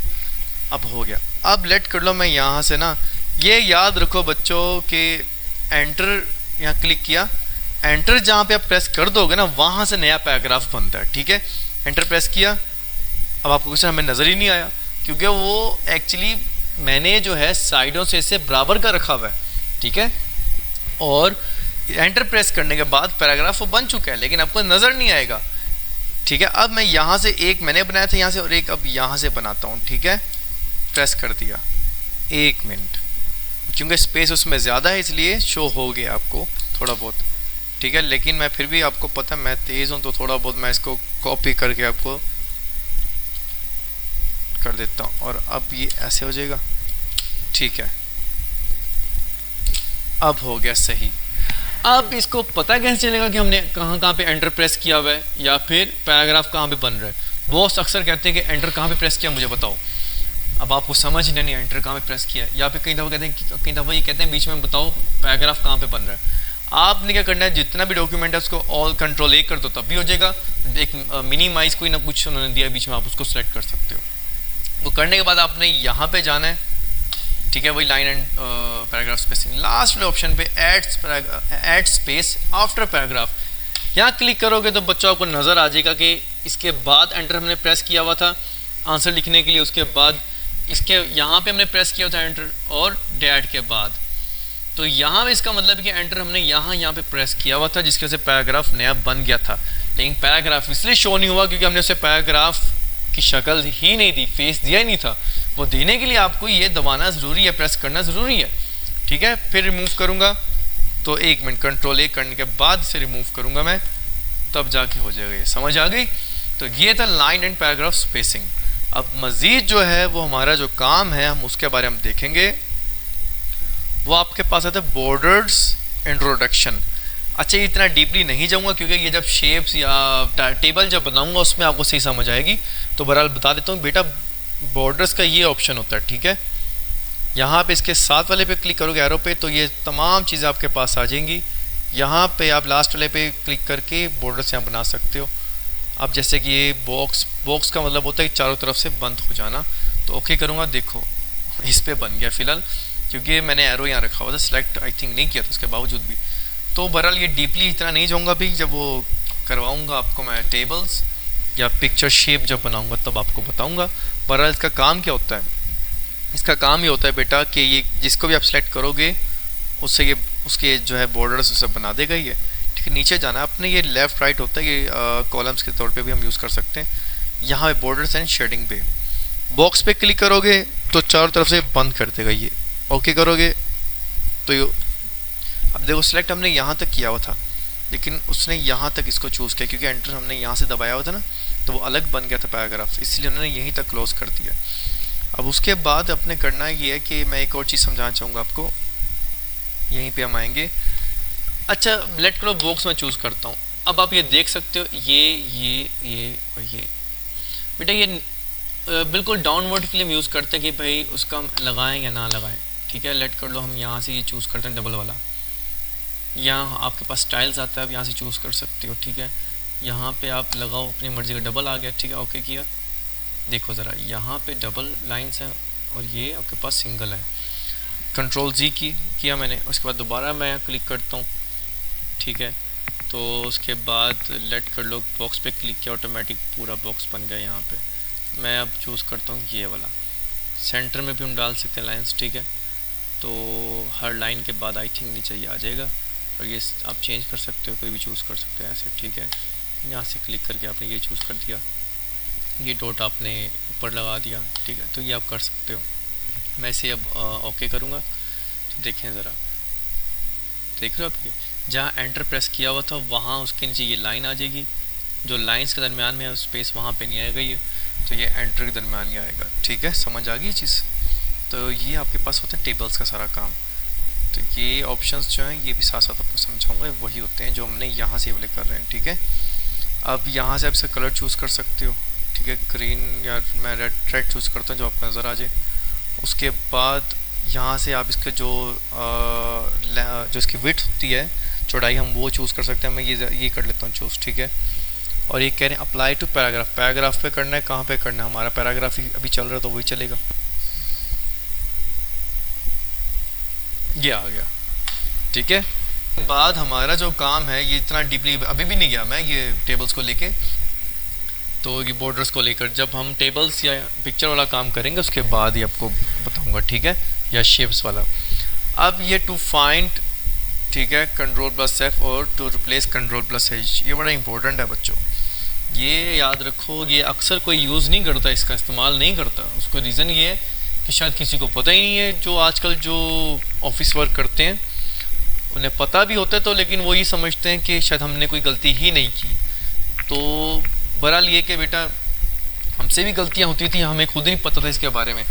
अब हो गया। अब लेट कर लो, मैं यहाँ से ना, ये याद रखो बच्चों कि एंटर यहाँ क्लिक किया, एंटर जहाँ पे आप प्रेस कर दोगे ना वहाँ से नया पैराग्राफ बनता है। ठीक है, एंटर प्रेस किया, अब आपको कुछ हमें नज़र ही नहीं आया, क्योंकि वो एक्चुअली मैंने जो है साइडों से इसे बराबर का रखा हुआ है। ठीक है, और एंटर प्रेस करने के बाद पैराग्राफ वो बन चुका है, लेकिन आपको नज़र नहीं आएगा। ठीक है, अब मैं यहाँ से एक मैंने बनाया था यहाँ से, और एक अब यहाँ से बनाता हूँ। ठीक है, प्रेस कर दिया, 1 मिनट, क्योंकि स्पेस उसमें ज़्यादा है इसलिए शो हो गया आपको थोड़ा बहुत। ठीक है, लेकिन मैं फिर भी, आपको पता है मैं तेज़ हूँ, तो थोड़ा बहुत मैं इसको कॉपी करके आपको कर देता हूँ, और अब ये ऐसे हो जाएगा। ठीक है, अब हो गया सही। अब इसको पता कैसे चलेगा कि हमने कहाँ कहाँ पे एंटर प्रेस किया हुआ है, या फिर पैराग्राफ कहाँ पे बन रहा है। बॉस अक्सर कहते हैं कि एंटर कहाँ पे प्रेस किया मुझे बताओ। अब आपको समझ नहीं एंटर कहाँ पे प्रेस किया है, या फिर कई दफ़ा कहते हैं, कई दफ़ा ये कहते हैं बीच में बताओ पैराग्राफ कहाँ पे बन रहा है। आपने क्या करना है, जितना भी डॉक्यूमेंट है उसको ऑल कंट्रोल ए कर दो, तब भी हो जाएगा। एक मिनिमाइज कोई ना कुछ उन्होंने दिया बीच में, आप उसको सेलेक्ट कर सकते हो। वो करने के बाद आपने यहाँ पे जाना है। ठीक है, वही line and paragraph spacing, last वाले ऑप्शन पे ऐड स्पेस आफ्टर पैराग्राफ, यहाँ क्लिक करोगे तो बच्चों आपको नज़र आ जाएगा कि इसके बाद एंटर हमने प्रेस किया हुआ था आंसर लिखने के लिए, उसके बाद इसके यहाँ पे हमने प्रेस किया था एंटर, और डैट के बाद। तो यहाँ पे इसका मतलब है कि एंटर हमने यहाँ पे प्रेस किया हुआ था, जिसकी वजह से पैराग्राफ नया बन गया था। लेकिन पैराग्राफ इसलिए शो नहीं हुआ क्योंकि हमने उसे पैराग्राफ की शक्ल ही नहीं दी, फेस दिया ही नहीं था। वो देने के लिए आपको ये दबाना ज़रूरी है, प्रेस करना ज़रूरी है। ठीक है, फिर रिमूव करूँगा, तो 1 मिनट कंट्रोल ए करने के बाद इसे रिमूव करूँगा मैं, तब जाके हो जाएगा। ये समझ आ गई? तो ये था लाइन एंड पैराग्राफ स्पेसिंग। अब मज़ीद जो है वो हमारा जो काम है हम उसके बारे में देखेंगे। वो आपके पास आता है बॉर्डर्स इंट्रोडक्शन। अच्छा, ये इतना डीपली नहीं जाऊंगा क्योंकि ये जब शेप्स या टेबल जब बनाऊंगा उसमें आपको सही समझ आएगी। तो बहरहाल बता देता हूँ बेटा, बॉर्डर्स का ये ऑप्शन होता है। ठीक है, यहाँ पे इसके साथ वाले पे क्लिक करोगे एरो पे, तो ये तमाम चीज़ें आपके पास आ जाएंगी। यहाँ पे आप लास्ट वाले पे क्लिक करके बॉर्डर्स यहाँ बना सकते हो। अब जैसे कि ये बॉक्स का मतलब होता है कि चारों तरफ से बंद हो जाना, तो ओके करूँगा। देखो इस पे बन गया फ़िलहाल, क्योंकि मैंने एरो यहाँ रखा हुआ था, सिलेक्ट आई थिंक नहीं किया था उसके बावजूद भी। तो बहरहाल ये डीपली इतना नहीं जाऊँगा भी, जब वो करवाऊँगा आपको मैं टेबल्स या पिक्चर शेप जब बनाऊँगा तब आपको बताऊँगा। बहरहाल इसका काम क्या होता है, इसका काम ये होता है बेटा कि ये जिसको भी आप सेलेक्ट करोगे उससे ये उसके जो है बॉर्डर्स उसे बना देगा ये। ठीक है, नीचे जाना आपने, ये लेफ़्ट राइट होता है, ये कॉलम्स के तौर पे भी हम यूज़ कर सकते हैं। यहाँ पे बॉर्डर्स एंड शेडिंग पे बॉक्स पे क्लिक करोगे तो चारों तरफ से बंद कर देगा ये। ओके करोगे तो ये अब देखो सेलेक्ट हमने यहाँ तक किया हुआ था, लेकिन उसने यहाँ तक इसको चूज़ किया क्योंकि एंटर हमने यहाँ से दबाया हुआ था ना, तो वो अलग बन गया था पैराग्राफ, इसलिए उन्होंने यहीं तक क्लोज कर दिया। अब उसके बाद अपने करना ये है कि मैं एक और चीज़ समझाना चाहूँगा आपको। यहीं पे हम आएंगे। अच्छा लेट करो बॉक्स में चूज़ करता हूँ। अब आप ये देख सकते हो ये और ये बेटा ये बिल्कुल डाउनवर्ड के लिए हम यूज़ करते हैं कि भाई उसका हम लगाएं या ना लगाएं। ठीक है, लेट कर लो हम यहाँ से ये चूज़ करते हैं डबल वाला। यहाँ आपके पास स्टाइल्स आता है, आप यहाँ से चूज़ कर सकते हो। ठीक है, यहाँ पे आप लगाओ अपनी मर्ज़ी का, डबल आ गया। ठीक है, ओके किया। देखो ज़रा यहाँ पे डबल लाइंस हैं और ये आपके पास सिंगल है। कंट्रोल जी किया मैंने, उसके बाद दोबारा मैं क्लिक करता हूँ। ठीक है, तो उसके बाद लेट कर लो बॉक्स पे क्लिक किया, ऑटोमेटिक पूरा बॉक्स बन गया। यहाँ पे मैं अब चूज़ करता हूँ ये वाला। सेंटर में भी हम डाल सकते हैं लाइंस। ठीक है, तो हर लाइन के बाद आई थिंक नीचे ये आ जाएगा और ये आप चेंज कर सकते हो, कोई भी चूज़ कर सकते हो ऐसे। ठीक है, यहाँ से क्लिक करके आपने ये चूज़ कर दिया, ये डॉट आपने ऊपर लगा दिया। ठीक है, तो ये आप कर सकते हो। मैं इसे अब ओके करूँगा तो देखें ज़रा, देख रहे हो आप, ये जहाँ एंटर प्रेस किया हुआ था वहाँ उसके नीचे ये लाइन आ जाएगी। जो लाइंस के दरमियान में स्पेस वहाँ पे नहीं आएगा, ये तो ये एंटर के दरमियान ही आएगा। ठीक है, समझ आ गई चीज़। तो ये आपके पास होता है टेबल्स का सारा काम। तो ये ऑप्शंस जो हैं ये भी साथ साथ आपको समझाऊंगा, वही होते हैं जो हमने यहाँ से वाले कर रहे हैं। ठीक है, अब यहाँ से आप इसका कलर चूज़ कर सकते हो। ठीक है, ग्रीन या मैं रेड चूज़ करता हूँ जो आपको नज़र आ जाए। उसके बाद यहाँ से आप इसके जो इसकी विड्थ होती है, चौड़ाई, हम वो चूज़ कर सकते हैं। मैं ये कर लेता हूँ चूज़। ठीक है, और ये कह रहे हैं अप्लाई टू पैराग्राफ। पैराग्राफ पे करना है, कहाँ पे करना है, हमारा पैराग्राफ ही अभी चल रहा है तो वही चलेगा। ये आ गया। ठीक है, बाद हमारा जो काम है ये इतना डीपली अभी भी नहीं गया मैं ये टेबल्स को लेके, तो ये बॉर्डर्स को लेकर जब हम टेबल्स या पिक्चर वाला काम करेंगे उसके बाद ही आपको बताऊंगा। ठीक है, या शेप्स वाला। अब ये टू फाइंड, ठीक है, कंट्रोल प्लस एफ और to replace control plus H, ये बड़ा इंपॉर्टेंट है बच्चों, ये याद रखो। ये अक्सर कोई यूज़ नहीं करता, इसका इस्तेमाल नहीं करता। उसका रीज़न ये है कि शायद किसी को पता ही नहीं है। जो आजकल जो ऑफिस वर्क करते हैं उन्हें पता भी होता है तो, लेकिन वो ये समझते हैं कि शायद हमने कोई गलती ही नहीं की। तो बहरहाल ये कि बेटा हमसे भी गलतियाँ होती थी, हमें खुद ही नहीं पता था इसके बारे में,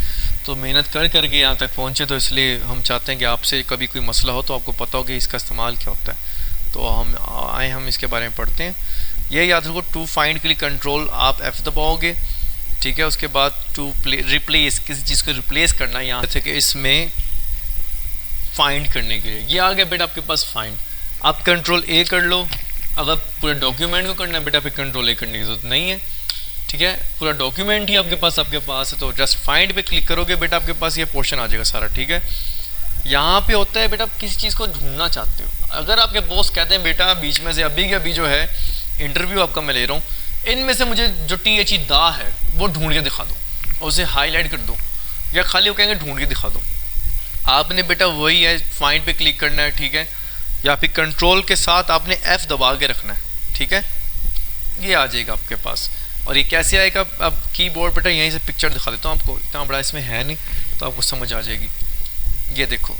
तो मेहनत कर करके यहाँ तक पहुँचे। तो इसलिए हम चाहते हैं कि आपसे कभी कोई मसला हो तो आपको पता हो कि इसका इस्तेमाल क्या होता है। तो हम इसके बारे में पढ़ते हैं। ये याद रखो, टू फाइंड के लिए कंट्रोल आप F दबाओगे। ठीक है, उसके बाद टू रिप्लेस, किसी चीज़ को रिप्लेस करना, यहाँ से कि इसमें फाइंड करने के लिए ये आ गया बेटा आपके पास फाइंड। आप कंट्रोल A कर लो। अगर पूरे डॉक्यूमेंट को करना है बेटा फिर कंट्रोल A करने की जरूरत नहीं है। ठीक है, पूरा डॉक्यूमेंट ही आपके पास है तो जस्ट फाइंड पे क्लिक करोगे बेटा आपके पास ये पोर्शन आ जाएगा सारा। ठीक है, यहाँ पे होता है बेटा आप किसी चीज़ को ढूंढना चाहते हो। अगर आपके बॉस कहते हैं बेटा बीच में से अभी के अभी जो है इंटरव्यू आपका मैं ले रहा हूँ, इनमें से मुझे जो THE दा है वो ढूंढ के दिखा दो और उसे हाईलाइट कर दो, या खाली वो कहेंगे ढूंढ के दिखा दो, आपने बेटा वही है फाइंड पे क्लिक करना है। ठीक है, या फिर कंट्रोल के साथ आपने F दबा के रखना है। ठीक है, ये आ जाएगा आपके पास। और ये कैसे आएगा, अब कीबोर्ड बेटा यहीं से पिक्चर दिखा देता हूँ आपको, इतना बड़ा इसमें है नहीं तो आपको समझ आ जाएगी। ये देखो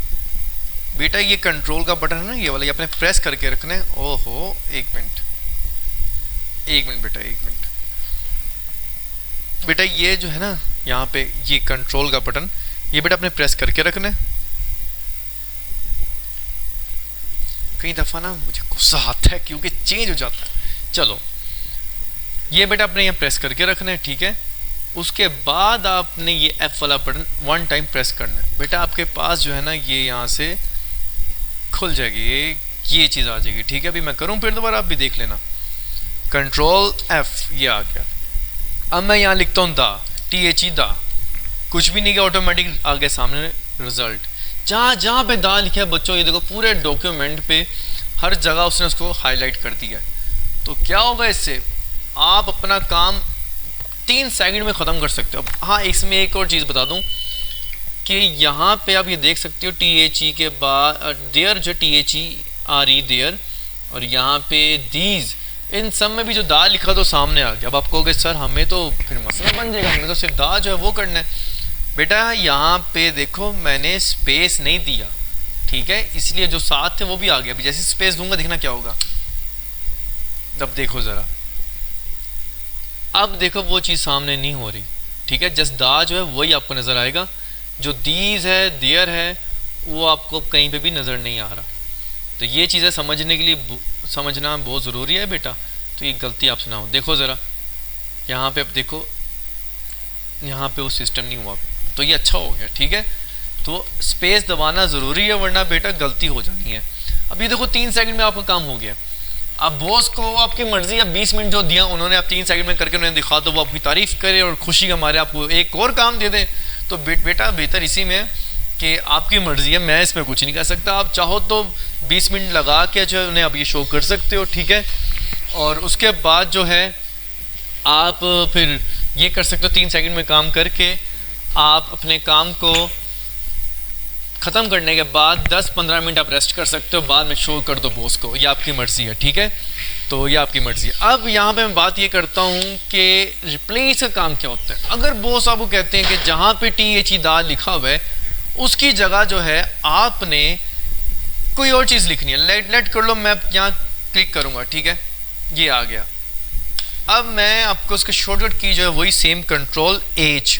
बेटा, ये कंट्रोल का बटन है ना ये वाला, ये आपने प्रेस करके रखना है। ओहो, एक मिनट बेटा, एक मिनट बेटा, ये जो है ना यहाँ पे ये कंट्रोल का बटन, ये बेटा आपने प्रेस करके रखना है। कई दफ़ा ना मुझे गुस्सा आता है क्योंकि चेंज हो जाता है। चलो, ये बेटा आपने यहाँ प्रेस करके रखना है। ठीक है, उसके बाद आपने ये F वाला बटन 1 टाइम प्रेस करना है बेटा, आपके पास जो है ना ये यहाँ से खुल जाएगी, ये चीज़ आ जाएगी। ठीक है, अभी मैं करूँ फिर दोबारा, आप भी देख लेना। कंट्रोल F, ये आ गया। अब मैं यहाँ लिखता हूँ दा, THE दा, कुछ भी नहीं किया, ऑटोमेटिक आ गया सामने रिजल्ट। जहाँ पे दा लिखा है बच्चों, ये देखो पूरे डॉक्यूमेंट पे हर जगह उसने उसको हाईलाइट कर दिया है। तो क्या होगा इससे, आप अपना काम 3 सेकंड में ख़त्म कर सकते हो। हाँ, इसमें एक और चीज़ बता दूं कि यहाँ पे आप ये देख सकते हो THE के बाद देयर, जो THE देयर, और यहाँ पे दीज, इन सब में भी जो दा लिखा तो सामने आ गया। अब आप कहोगे सर हमें तो फिर मसला बन जाएगा, हमें तो सिर्फ दा जो है वो करना है। बेटा यहाँ पे देखो मैंने स्पेस नहीं दिया, ठीक है, इसलिए जो साथ थे वो भी आ गया। अभी जैसे स्पेस दूंगा देखना क्या होगा। अब देखो ज़रा, अब देखो वो चीज़ सामने नहीं हो रही। ठीक है, जस्ट दा जो है वही आपको नज़र आएगा। जो दीज है, देयर है, वो आपको कहीं पे भी नज़र नहीं आ रहा। तो ये चीज़ें समझने के लिए समझना बहुत ज़रूरी है बेटा। तो ये गलती आप सुनाओ, देखो ज़रा यहाँ पे, अब देखो यहाँ पे वो सिस्टम नहीं हुआ, तो ये अच्छा हो गया, ठीक है। तो स्पेस दबाना ज़रूरी है, वरना बेटा गलती हो जानी है। अब ये देखो 3 सेकंड में आपका काम हो गया। अब बॉस को आपकी मर्जी, अब 20 मिनट जो दिया उन्होंने, आप 3 सेकंड में करके उन्हें दिखा दो, वो आपकी तारीफ़ करे और खुशी के मारे आपको एक और काम दे दें। तो बेटा बेहतर इसी में कि आपकी मर्जी है, मैं इसमें कुछ नहीं कर सकता। आप चाहो तो 20 मिनट लगा के जो है उन्हें अब ये शो कर सकते हो, ठीक है। और उसके बाद जो है आप फिर ये कर सकते हो, 3 सेकंड में काम करके आप अपने काम को ख़त्म करने के बाद 10-15 मिनट आप रेस्ट कर सकते हो, बाद में शो कर दो बॉस को, ये आपकी मर्ज़ी है, ठीक है। तो ये आपकी मर्ज़ी है। अब यहाँ पे मैं बात ये करता हूँ कि रिप्लेस का काम क्या होता है। अगर बॉस आपको कहते हैं कि जहाँ पे THE दा लिखा हुआ है उसकी जगह जो है आपने कोई और चीज़ लिखनी है, लेट कर लो, मैं यहाँ क्लिक करूँगा, ठीक है, ये आ गया। अब मैं आपको उसका शॉर्टकट की जो है वही सेम Ctrl+H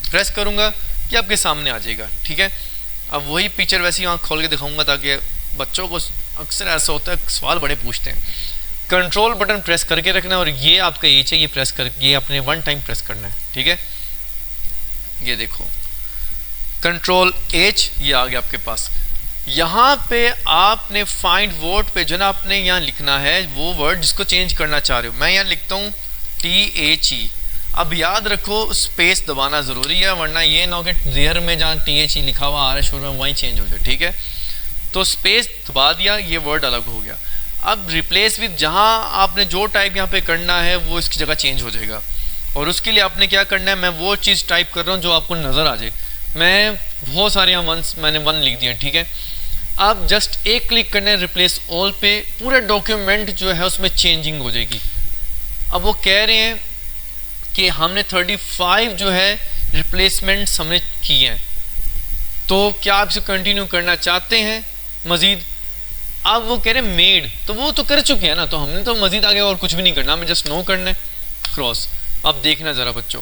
प्रेस करूँगा, ये आपके सामने आ जाएगा, ठीक है। अब वही पिक्चर वैसे ही आँख खोल के दिखाऊंगा, ताकि बच्चों को अक्सर ऐसा होता है, सवाल बड़े पूछते हैं। कंट्रोल बटन प्रेस करके रखना है और ये आपका H है, ये प्रेस कर, ये अपने 1 टाइम प्रेस करना है, ठीक है। ये देखो Ctrl+H, ये आ गया आपके पास। यहाँ पे आपने फाइंड वर्ड पे जो ना आपने यहाँ लिखना है वो वर्ड जिसको चेंज करना चाह रहे हो। मैं यहाँ लिखता हूँ THE। अब याद रखो स्पेस दबाना ज़रूरी है, वरना ये ना हो कि देयर में जहाँ THE लिखा हुआ आ रहा है शुरू में वहीं चेंज हो जाए, ठीक है। तो स्पेस दबा दिया, ये वर्ड अलग हो गया। अब रिप्लेस विद, जहाँ आपने जो टाइप यहाँ पे करना है वो इसकी जगह चेंज हो जाएगा। और उसके लिए आपने क्या करना है, मैं वो चीज़ टाइप कर रहा हूँ जो आपको नज़र आ जाए। मैं बहुत सारे यहाँ वंस मैंने 1 लिख दिया, ठीक है। आप जस्ट एक क्लिक करना है रिप्लेस ऑल पे, पूरे डॉक्यूमेंट जो है उसमें चेंजिंग हो जाएगी। अब वो कह रहे हैं कि हमने 35 जो है रिप्लेसमेंट्स हमने किए हैं, तो क्या आप इसे कंटिन्यू करना चाहते हैं मज़ीद। अब वो कह रहे हैं मेड, तो वो तो कर चुके हैं ना, तो हमने तो मज़ीद आगे और कुछ भी नहीं करना, हमें जस्ट नो करना है, क्रॉस। अब देखना ज़रा बच्चों,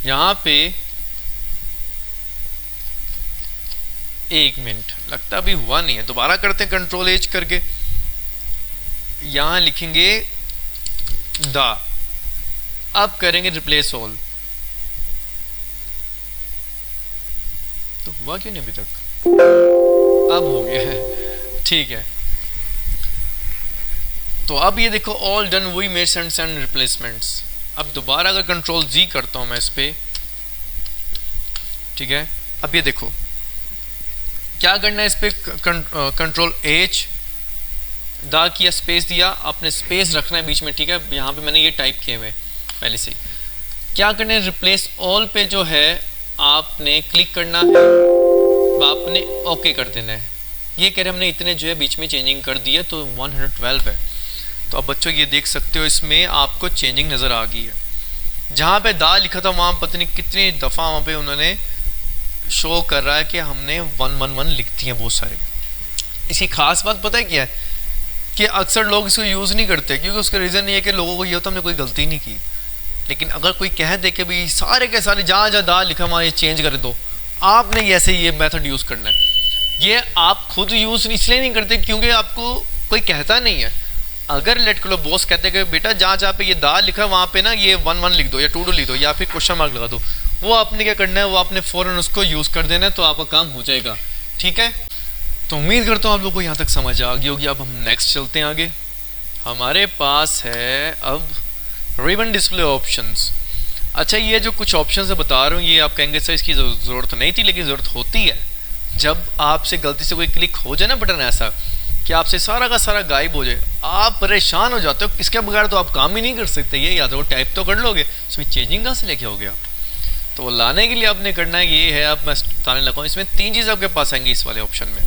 यहाँ पे 1 मिनट लगता अभी हुआ नहीं है, दोबारा करते हैं Ctrl+H करके। यहाँ लिखेंगे दा, अब करेंगे रिप्लेस ऑल। तो हुआ क्यों नहीं अभी तक, अब हो गया है, ठीक है। तो अब ये देखो all done, we made sends and replacements. अब दोबारा अगर Ctrl+Z करता हूं मैं इस पे, ठीक है। अब ये देखो क्या करना है, इस पे Ctrl+H दा किया, स्पेस दिया, आपने स्पेस रखना है बीच में, ठीक है। यहाँ पे मैंने ये टाइप किए हुए पहले से। क्या करना है, रिप्लेस ऑल पे जो है आपने क्लिक करना है, आपने ओके कर देना है। ये कह रहे हमने इतने जो है बीच में चेंजिंग कर दिया, तो 112 है। तो अब बच्चों ये देख सकते हो इसमें आपको चेंजिंग नज़र आ गई है। जहाँ पे दा लिखा था वहाँ पता नहीं कितनी दफ़ा वहाँ पे उन्होंने शो कर रहा है कि हमने 111 लिख दिए बहुत सारे। इसकी खास बात पता है क्या है, कि अक्सर लोग इसको यूज़ नहीं करते, क्योंकि उसका रीज़न ये है कि लोगों को ये होता है हमने कोई गलती नहीं की। लेकिन अगर कोई कह दे कि भाई सारे के सारे जहाँ जहाँ दा लिखा वहाँ ये चेंज कर दो, आपने ऐसे ये मेथड यूज़ करना है। ये आप खुद यूज़ इसलिए नहीं करते क्योंकि आपको कोई कहता नहीं है। अगर लेट करो बॉस कहते हैं कि बेटा जहाँ जहाँ पे ये दा लिखा है वहाँ पे ना ये 11 लिख दो या 22 लिख दो या फिर क्वेश्चन मार्क लगा दो, वो आपने क्या करना है, वो आपने फ़ौरन उसको यूज़ कर देना है, तो आपका काम हो जाएगा, ठीक है। तो उम्मीद करता हूँ आप लोगों को यहाँ तक समझ आ गई होगी। अब हम नेक्स्ट चलते हैं आगे। हमारे पास है अब रिबन डिस्प्ले ऑप्शंस। अच्छा, ये जो कुछ ऑप्शंस बता रहा हूँ ये आप कहेंगे सर इसकी ज़रूरत नहीं थी, लेकिन ज़रूरत होती है। जब आपसे गलती से कोई क्लिक हो जाए ना बटन ऐसा कि आपसे सारा का सारा गायब हो जाए, आप परेशान हो जाते हो, इसके बगैर तो आप काम ही नहीं कर सकते। ये या तो टाइप तो कर लोगे, उसमें चेंजिंग कहाँ से लेके हो गया। तो लाने के लिए आपने करना है ये है, आप मैं बताने लगा हूँ, इसमें 3 चीज़ आपके पास आएंगी इस वाले ऑप्शन में,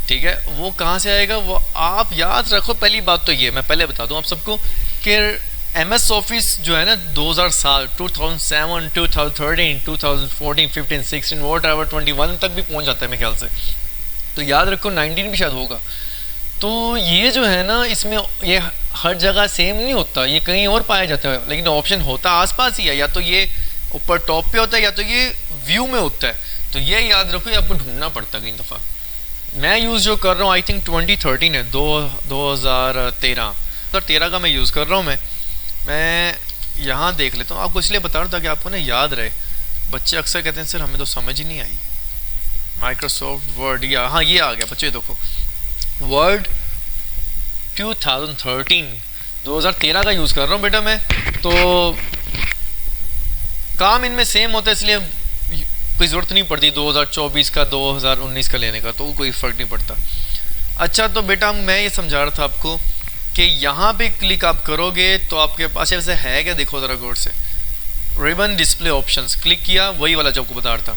ठीक है। वो कहाँ से आएगा वो आप याद रखो। पहली बात तो ये मैं पहले बता दूँ आप सबको कि MS ऑफिस जो है ना 2007, 2007, 2013, 2014, 15, 16 वॉट एवर 21 तक भी पहुँच जाता है मेरे ख्याल से। तो याद रखो 19 भी शायद होगा। तो ये जो है ना इसमें ये हर जगह सेम नहीं होता, ये कहीं और पाया जाता है, लेकिन ऑप्शन होता आसपास ही है। या तो ये ऊपर टॉप पे होता है या तो ये व्यू में होता है। तो ये याद रखो, ये आपको ढूंढना पड़ता कई दफ़ा। मैं यूज़ जो कर रहा हूँ आई थिंक 2013 है, 2013 का मैं यूज़ कर रहा हूँ। मैं यहाँ देख लेता हूँ, आपको इसलिए बता रहा हूँ ताकि आपको ना याद रहे। बच्चे अक्सर कहते हैं सर हमें तो समझ ही नहीं आई माइक्रोसॉफ्ट वर्ड, या हाँ ये आ गया बच्चे, देखो वर्ड 2013 का यूज़ कर रहा हूँ बेटा मैं। तो काम इनमें सेम होता है, इसलिए कोई ज़रूरत नहीं पड़ती 2024 का 2019 का लेने का, तो कोई फ़र्क नहीं पड़ता। अच्छा तो बेटा मैं ये समझा रहा था आपको कि यहाँ पे क्लिक आप करोगे तो आपके पास वैसे है क्या, देखो ज़रा गौर से, रिबन डिस्प्ले ऑप्शंस, क्लिक किया वही वाला जो आपको बता रहा था,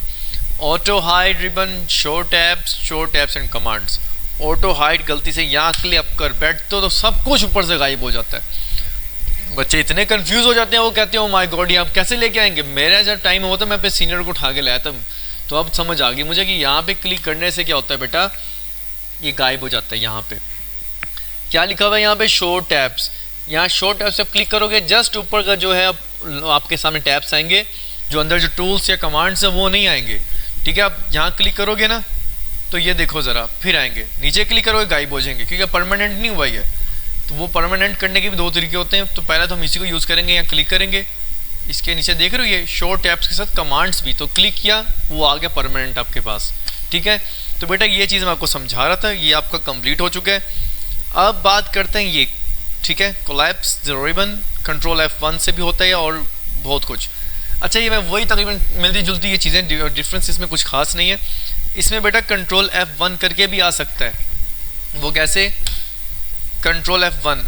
auto hide ribbon, show tabs and commands. Auto hide गलती से यहाँ क्लिक कर बैठते तो सब कुछ ऊपर से गायब हो जाता है। बच्चे इतने कंफ्यूज हो जाते हैं, वो कहते हैं माय गॉड ये आप कैसे लेके आएंगे। मेरा जब टाइम हुआ था मैं अपने सीनियर को उठा के लाया था, तो अब समझ आ गई मुझे कि यहाँ पे क्लिक करने से क्या होता है बेटा, ये गायब हो जाता है। यहाँ पे क्या लिखा हुआ है, यहाँ पे शो टैब्स, यहाँ शो टैब्स आप क्लिक करोगे जस्ट ऊपर का जो है आपके सामने टैब्स आएंगे, जो अंदर जो टूल्स या कमांड्स हैं वो नहीं आएंगे। ठीक है, आप यहाँ क्लिक करोगे ना तो ये देखो ज़रा फिर आएंगे, नीचे क्लिक करोगे गायब हो जाएंगे, क्योंकि परमानेंट नहीं हुआ है। तो वो परमानेंट करने के भी दो तरीके होते हैं। तो पहले तो हम इसी को यूज़ करेंगे, यहाँ क्लिक करेंगे, इसके नीचे देख रहे हो ये शो टैब्स के साथ कमांड्स भी, तो क्लिक किया वो आ गया परमानेंट आपके पास। ठीक है, तो बेटा ये चीज़ मैं आपको समझा रहा था, ये आपका कंप्लीट हो चुका है। अब बात करते हैं ये, ठीक है, collapse the ribbon, control F1 से भी होता है और बहुत कुछ। अच्छा ये मैं वही तकरीबन मिलती जुलती ये चीज़ें, डिफरेंस इसमें कुछ खास नहीं है। इसमें बेटा कंट्रोल F1 करके भी आ सकता है, वो कैसे, कंट्रोल F1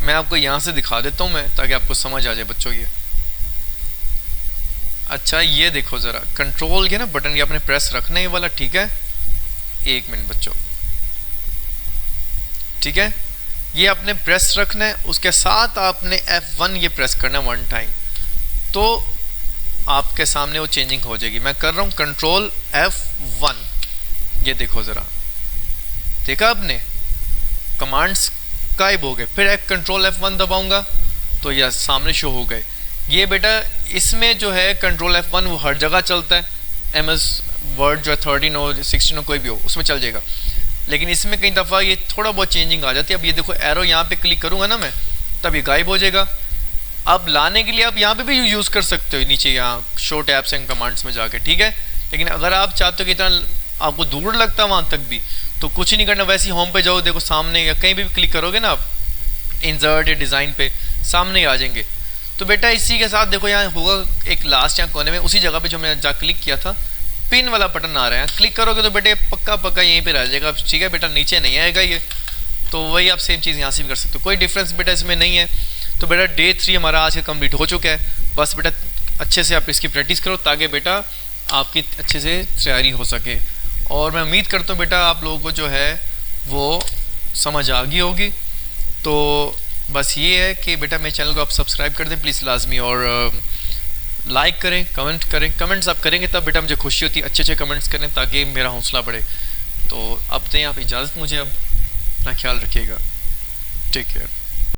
मैं आपको यहाँ से दिखा देता हूँ मैं, ताकि आपको समझ आ जाए बच्चों ये। अच्छा ये देखो ज़रा, कंट्रोल के ना बटन ये आपने प्रेस रखना है वाला, ठीक है, एक मिनट बच्चों, ठीक है, ये आपने प्रेस रखना है, उसके साथ आपने F1 ये प्रेस करना है 1 टाइम, तो आपके सामने वो चेंजिंग हो जाएगी। मैं कर रहा हूँ कंट्रोल F1, ये देखो ज़रा, देखा आपने कमांड्स गायब हो गए। फिर एक कंट्रोल F1 दबाऊंगा तो यह सामने शो हो गए। ये बेटा इसमें जो है कंट्रोल F1 वो हर जगह चलता है, MS वर्ड जो है 13 हो 16 हो कोई भी हो उसमें चल जाएगा, लेकिन इसमें कई दफ़ा ये थोड़ा बहुत चेंजिंग आ जाती है। अब ये देखो एरो यहाँ पे क्लिक करूँगा ना मैं, तब ये गायब हो जाएगा। अब लाने के लिए आप यहाँ पे भी यूज़ कर सकते हो, नीचे यहाँ शो टैब्स एंड कमांड्स में जाके, ठीक है। लेकिन अगर आप चाहते हो कि इतना आपको दूर लगता है वहाँ तक भी, तो कुछ नहीं करना, वैसे ही होम पे जाओ, देखो सामने या कहीं भी क्लिक करोगे ना आप इंसर्ट या डिज़ाइन पे, सामने ही आ जाएंगे। तो बेटा इसी के साथ देखो यहाँ होगा एक लास्ट यहाँ कोने में, उसी जगह पे जो मैंने जा क्लिक किया था, पिन वाला बटन आ रहा है, क्लिक करोगे तो बेटे पक्का यहीं पे रह जाएगा, ठीक है बेटा, नीचे नहीं आएगा ये। तो वही आप सेम चीज़ यहाँ से भी कर सकते हो, कोई डिफरेंस बेटा इसमें नहीं है। तो बेटा डे 3 हमारा आज का कंप्लीट हो चुका है। बस बेटा अच्छे से आप इसकी प्रैक्टिस करो ताकि बेटा आपकी अच्छे से तैयारी हो सके, और मैं उम्मीद करता हूँ बेटा आप लोगों को जो है वो समझ आ गई होगी। तो बस ये है कि बेटा मेरे चैनल को आप सब्सक्राइब कर दें प्लीज़ लाजमी, और लाइक करें, कमेंट करें। कमेंट्स आप करेंगे तब बेटा मुझे खुशी होती है, अच्छे कमेंट्स करें ताकि मेरा हौसला बढ़े। तो अब दें आप इजाज़त मुझे, अब अपना ख्याल रखिएगा, टेक केयर।